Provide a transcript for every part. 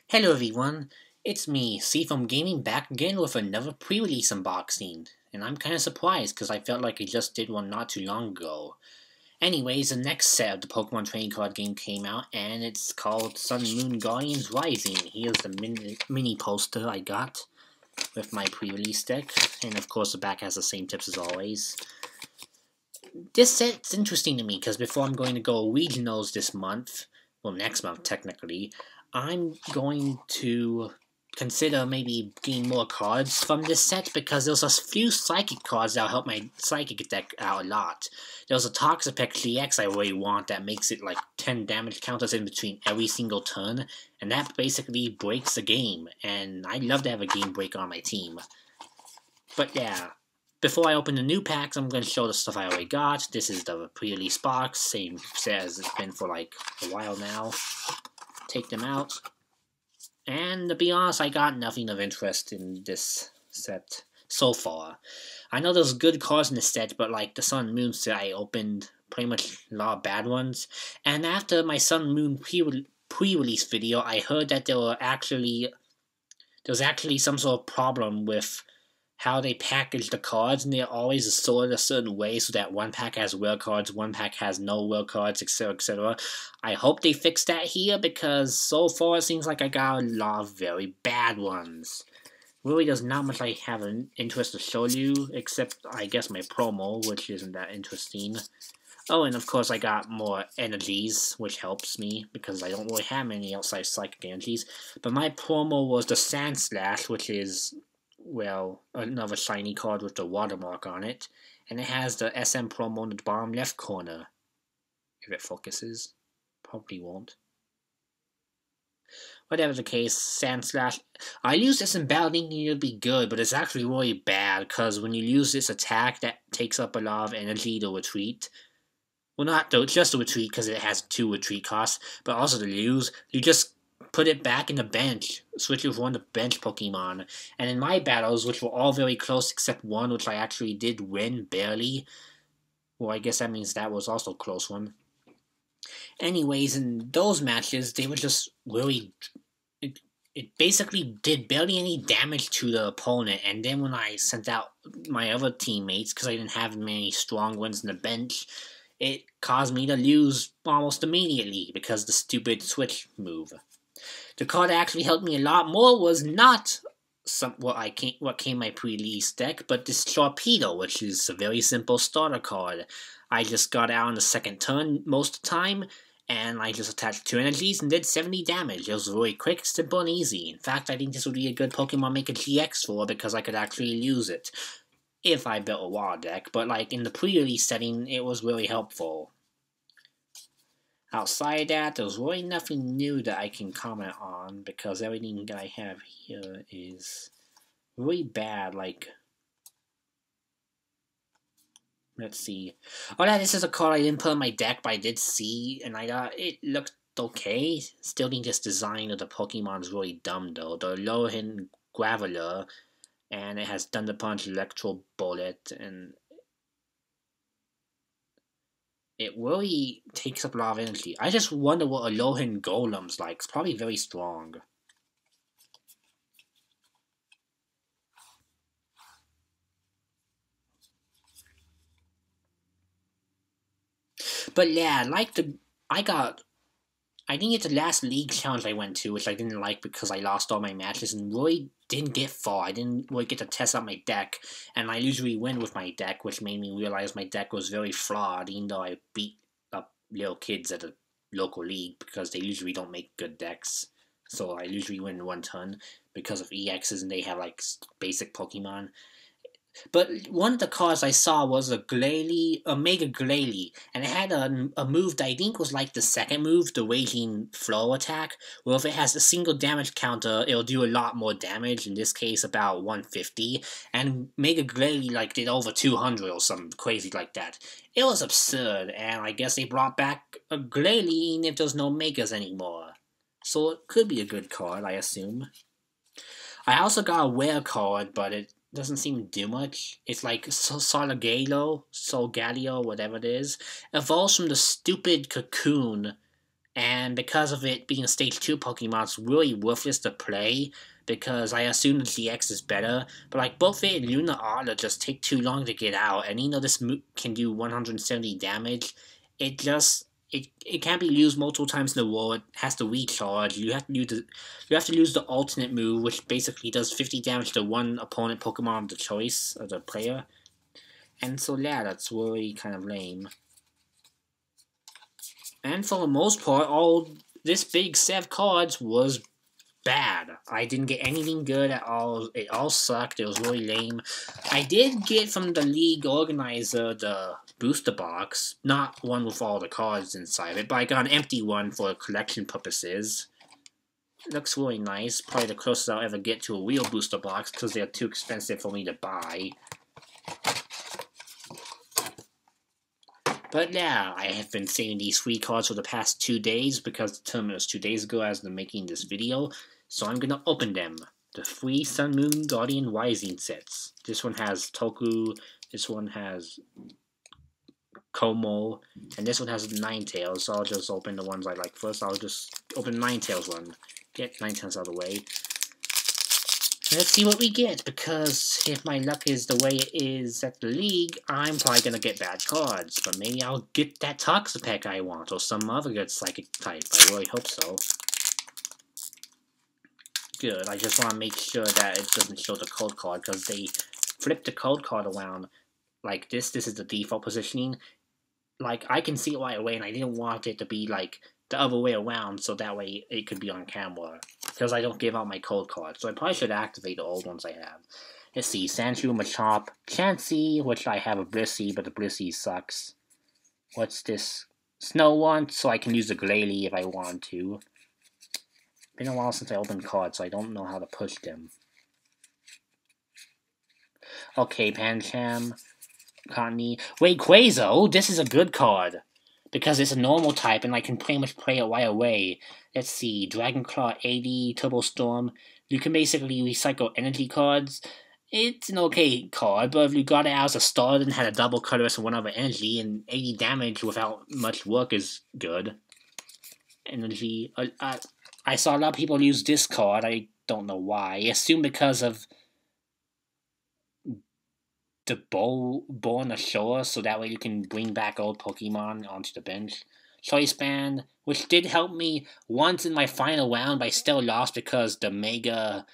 Hello everyone, it's me, Seafoam Gaming, back again with another pre-release unboxing. And I'm kinda surprised because I felt like I just did one not too long ago. Anyways, the next set of the Pokemon trading card game came out, and it's called Sun Moon Guardians Rising. Here's the mini poster I got with my pre-release deck, and of course the back has the same tips as always. This set's interesting to me because before I'm going to go regionals this month, well next month technically, I'm going to consider maybe getting more cards from this set because there's a few psychic cards that'll help my psychic deck out a lot. There's a Toxapex GX I really want that makes it like 10 damage counters in between every single turn, and that basically breaks the game, and I'd love to have a game breaker on my team. But yeah, before I open the new packs, I'm going to show the stuff I already got. This is the pre-release box, same set as it's been for like a while now. Take them out. And to be honest, I got nothing of interest in this set so far. I know there's good cards in the set, but like the Sun Moon set, I opened pretty much a lot of bad ones. And after my Sun Moon pre-release video, I heard that there was actually some sort of problem with how they package the cards, and they're always assorted a certain way so that one pack has rare cards, one pack has no rare cards, etc, etc. I hope they fix that here, because so far it seems like I got a lot of very bad ones. Really, there's not much I have an interest to show you, except I guess my promo, which isn't that interesting. Oh, and of course I got more energies, which helps me, because I don't really have many outside psychic energies. But my promo was the Sandslash, which is, well, another shiny card with the watermark on it, and it has the SM promo in the bottom left corner. If it focuses. Probably won't. Whatever the case, Sandslash, I use this in battle thinking it'll be good, but it's actually really bad, because when you use this attack that takes up a lot of energy to retreat, well, not just to retreat because it has 2 retreat costs, but also to use, you just put it back in the bench, switch it with one of the bench Pokemon. And in my battles, which were all very close except one, which I actually did win, barely, well, I guess that means that was also a close one. Anyways, in those matches, they were just really, it basically did barely any damage to the opponent, and then when I sent out my other teammates, because I didn't have many strong ones in the bench, it caused me to lose almost immediately because the stupid switch move. The card that actually helped me a lot more was not what came my pre-release deck, but this Torpedo, which is a very simple starter card. I just got out on the second turn most of the time, and I just attached 2 energies and did 70 damage. It was really quick, simple, and easy. In fact, I think this would be a good Pokemon Maker GX for, because I could actually use it if I built a wild deck, but like in the pre-release setting, it was really helpful. Outside that, there's really nothing new that I can comment on, because everything that I have here is really bad. Like, let's see. Oh yeah, this is a card I didn't put in my deck, but I did see, and I thought it looked okay. Still think this design of the Pokemon is really dumb though. The Lohan Graveler, and it has Thunder Punch, Electro Bullet, and it really takes up a lot of energy. I just wonder what a Lohan Golem's like. It's probably very strong. But yeah, I think it's the last league challenge I went to, which I didn't like because I lost all my matches and really didn't get far. I didn't really get to test out my deck, and I usually win with my deck, which made me realize my deck was very flawed, even though I beat up little kids at a local league, because they usually don't make good decks. So I usually win 1 turn because of EXs, and they have like basic Pokemon. But one of the cards I saw was a Mega Glalie, and it had a move that I think was like the second move, the Raging Flow attack, where if it has a single damage counter, it'll do a lot more damage, in this case about 150, and Mega Glalie like did over 200 or something crazy like that. It was absurd, and I guess they brought back a Glalie even if there's no Megas anymore. So it could be a good card, I assume. I also got a rare card, but it doesn't seem to do much. It's like Solgaleo, whatever it is, evolves from the stupid cocoon, And because of it being a Stage 2 Pokemon, it's really worthless to play, because I assume the GX is better, but like both it and Luna Otter just take too long to get out, and even though this move can do 170 damage, it can't be used multiple times in a row. It has to recharge. You have to use the alternate move, which basically does 50 damage to one opponent Pokemon of the choice of the player. And so yeah, that's really kind of lame. And for the most part, all this big set of cards was bad. I didn't get anything good at all. It all sucked. It was really lame. I did get from the league organizer the booster box, not one with all the cards inside it, but I got an empty one for collection purposes. It looks really nice. Probably the closest I'll ever get to a real booster box because they're too expensive for me to buy. But yeah, I have been saving these free cards for the past 2 days because the tournament was 2 days ago as I'm making this video. So I'm gonna open them. The free Sun Moon Guardian Rising sets. This one has Toku, this one has Como, and this one has Ninetales. So I'll just open the ones I like first. I'll just open Ninetales one. Get Ninetales out of the way. Let's see what we get, because if my luck is the way it is at the league, I'm probably gonna get bad cards. But maybe I'll get that Toxapex I want, or some other good Psychic type. I really hope so. Good, I just want to make sure that it doesn't show the code card, because they flip the code card around like this. This is the default positioning. Like, I can see it right away, and I didn't want it to be like the other way around, so that way it could be on camera, because I don't give out my code card. So I probably should activate the old ones I have. Let's see, Sandshrew, Machop, Chansey, which I have a Blissey, but the Blissey sucks. What's this? Snow one, so I can use the Glalie if I want to. Been a while since I opened cards, so I don't know how to push them. Okay, Pancham, Cottony. Wait, Quazo! This is a good card! Because it's a normal type, and I can pretty much play it right away. Let's see, Dragon Claw 80, Turbo Storm. You can basically recycle energy cards. It's an okay card, but if you got it out as a start and had a double colorless and one other energy, and 80 damage without much work is good. Energy. I saw a lot of people use this card. I don't know why. I assume because of the bow on the shore, so that way you can bring back old Pokemon onto the bench. Choice Band, which did help me once in my final round, but I still lost because the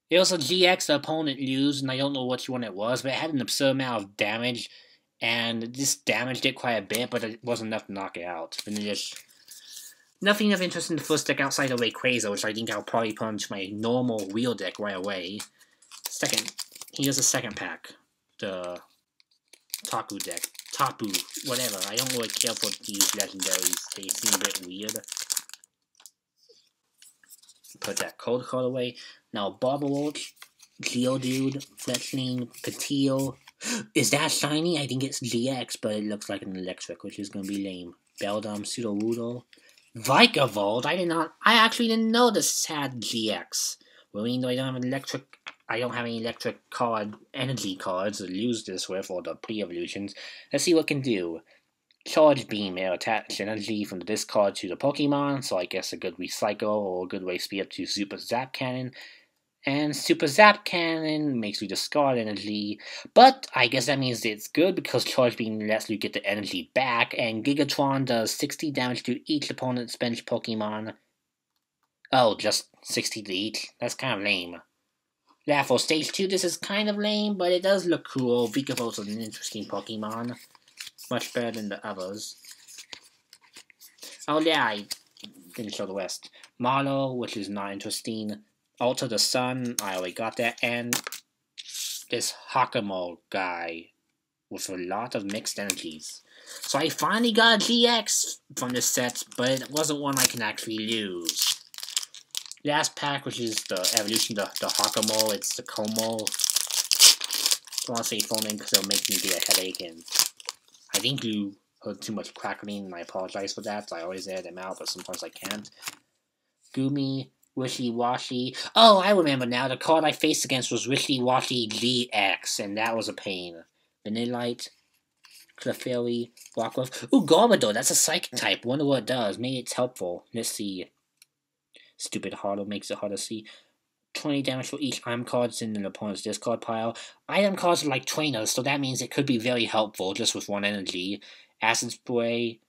it was a GX the opponent used, and I don't know which one it was, but it had an absurd amount of damage, and this damaged it quite a bit, but it wasn't enough to knock it out. And just nothing of interest in the first deck outside of Rayquaza, which I think I'll probably put into my normal wheel deck right away. Second, here's a second pack. The Tapu deck. Tapu, whatever. I don't really care for these legendaries. They seem a bit weird. Put that cold card away. Now, Barbarroach, Geodude, Fletchling, Pateel. Is that shiny? I think it's GX, but it looks like an electric, which is going to be lame. Beldum, Sudowoodo. Vikavolt? I actually didn't know this had GX. Well, even though I don't have any electric card, energy cards to use this with, or the pre-evolutions. Let's see what it can do. Charge Beam, it attach energy from the discard to the Pokemon, so I guess a good recycle, or a good way to speed up to Super Zap Cannon. And Super Zap Cannon makes you discard energy, but I guess that means it's good because Charge Beam lets you get the energy back, and Gigatron does 60 damage to each opponent's bench Pokemon. Oh, just 60 to each? That's kind of lame. Yeah, for Stage 2 this is kind of lame, but it does look cool. Vikavolt is an interesting Pokemon. Much better than the others. Oh yeah, I didn't show the rest. Marlow, which is not interesting. Alter the Sun, I already got that. And this Hakamo guy with a lot of mixed energies. So I finally got a GX from this set, but it wasn't one I can actually use. Last pack, which is the evolution, the Hakamo, it's the Como. I don't want to say full name because it'll make me get a headache, and I think you heard too much crackling, and I apologize for that. I always air them out, but sometimes I can't. Gumi, Wishy Washy. Oh, I remember now. The card I faced against was Wishy Washy GX, and that was a pain. Vanillite. Clefairy, Rockruff. Ooh, Garbodor, that's a psychic type. Wonder what it does. Maybe it's helpful. Let's see. Stupid Harlow makes it hard to see. 20 damage for each item cards in an opponent's discard pile. Item cards are like trainers, so that means it could be very helpful just with one energy. Acid Spray,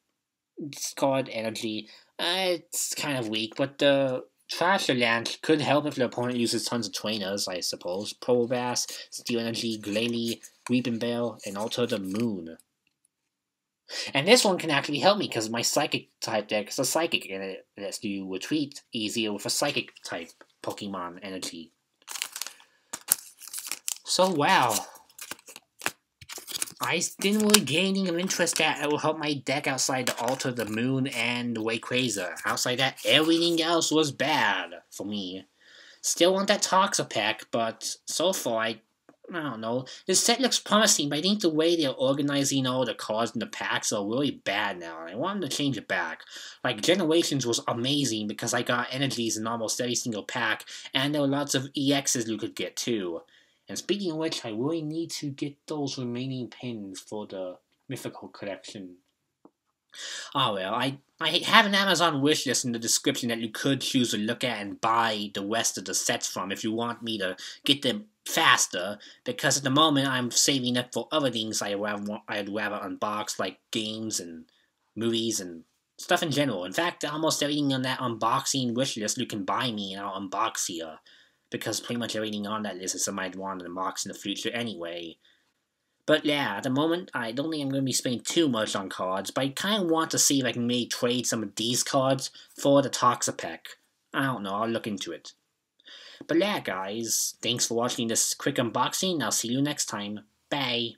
discard energy. It's kind of weak, but the Trash Lance could help if the opponent uses tons of trainers, I suppose. Probass, Steel Energy, Glalie, Weeping Bell, and Alter the Moon. And this one can actually help me because my Psychic type deck is a Psychic, and it lets you retreat easier with a Psychic type Pokemon energy. So wow, I didn't really gain any interest that will help my deck outside the Alter the Moon and the Wayquaza. Outside that, everything else was bad for me. Still want that Toxapeck, but so far I don't know. This set looks promising, but I think the way they're organizing all the cards in the packs are really bad now, and I want them to change it back. Like, Generations was amazing because I got energies in almost every single pack, and there were lots of EXs you could get too. And speaking of which, I really need to get those remaining pins for the Mythical Collection. Oh well, I have an Amazon wishlist in the description that you could choose to look at and buy the rest of the sets from if you want me to get them faster, because at the moment I'm saving up for other things I'd rather unbox, like games and movies and stuff in general. In fact, almost everything on that unboxing wishlist you can buy me and I'll unbox here, because pretty much everything on that list is something I'd want to unbox in the future anyway. But yeah, at the moment, I don't think I'm going to be spending too much on cards, but I kind of want to see if I can maybe trade some of these cards for the Toxapeck. I don't know, I'll look into it. But yeah, guys, thanks for watching this quick unboxing, I'll see you next time. Bye!